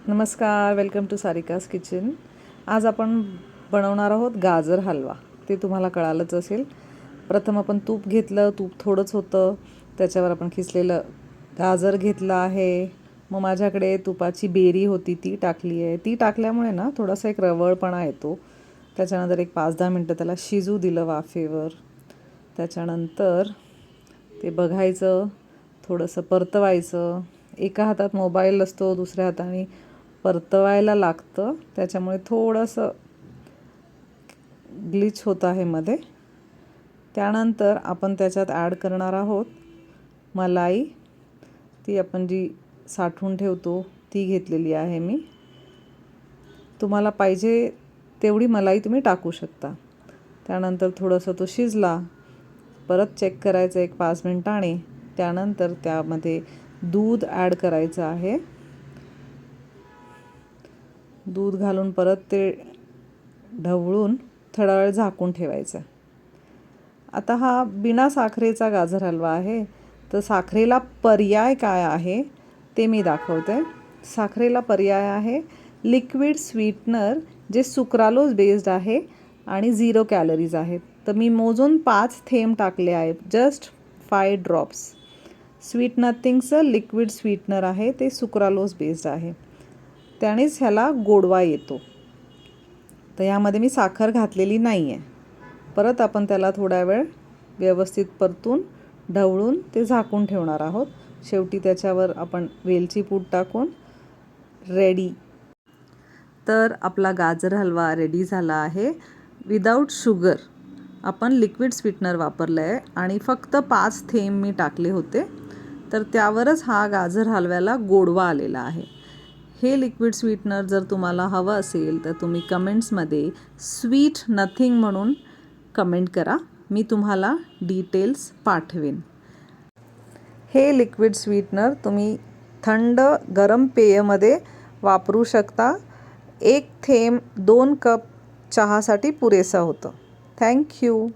नमस्कार, welcome to सारिकास kitchen. आज आपण बनवणार आहोत गाजर हलवा। ते तुम्हाला कळालंच असेल। प्रथम आपण तूप घेतलं, तूप थोडंच होतं, त्याच्यावर आपण खिसलेलं गाजर घेतलं आहे। मग माझ्याकडे तुपाची बेरी होती ती टाकली आहे। ती टाकल्यामुळे ना थोडासा एक रवळपणा येतो। त्याच्यानंतर एक 5-10 मिनटं त्याला शिजू दिलं वाफेवर। त्याच्यानंतर ते बघायचं, थोडंसं परतवायचं। एका हातात मोबाईल असतो, दुसऱ्या हाताने परतवायला लागतं, त्याच्यामुळे थोडंसं ग्लिच होत आहे मध्ये। त्यानंतर आपण त्याच्यात ॲड करणार आहोत मलाई। ती आपण जी साठवून ठेवतो ती घेतलेली आहे मी। तुम्हाला पाहिजे तेवढी मलाई तुम्ही टाकू शकता। त्यानंतर थोडंसं तो शिजला, परत चेक करायचं एक 5 मिनिटांनी। त्यानंतर त्यामध्ये दूध ॲड करायचं आहे। दूध घालून परत ते ढवळून थोडा वेळ झाकून ठेवायचं। आता हा बिना साखरेचा गाजर हलवा आहे, तर साखरेला पर्याय काय आहे ते मी दाखवते। साखरेला पर्याय आहे लिक्विड स्वीटनर, जे सुक्रालोज बेस्ड आहे आणि 0 कॅलरीज आहेत। तर मी मोजून 5 थेंब टाकले आहे, जस्ट 5 ड्रॉप्स। स्वीट नथिंगचं लिक्विड स्वीटनर आहे, ते सुक्रालोज बेस्ड आहे, त्यानेच ह्याला गोडवा येतो। तर यामध्ये मी साखर घातलेली नाही आहे। परत आपण त्याला थोडा वेळ व्यवस्थित परतून ढवळून ते झाकून ठेवणार आहोत। शेवटी त्याच्यावर आपण वेलची पूड टाकून रेडी। तर आपला गाजर हलवा रेडी झाला आहे। विदाऊट शुगर आपण लिक्विड स्वीटनर वापरलं आहे आणि फक्त 5 थेंब मी टाकले होते, तर त्यावरच हा गाजर हलव्याला गोडवा आलेला आहे। हे लिक्विड स्वीटनर जर तुम्हाला हवं असेल तर तुम्ही कमेंट्समध्ये स्वीट नथिंग म्हणून कमेंट करा, मी तुम्हाला डिटेल्स पाठवेन। हे लिक्विड स्वीटनर तुम्ही थंड गरम पेयमध्ये वापरू शकता। 1 थेंब 2 कप चहासाठी पुरेसा होतं। थँक्यू।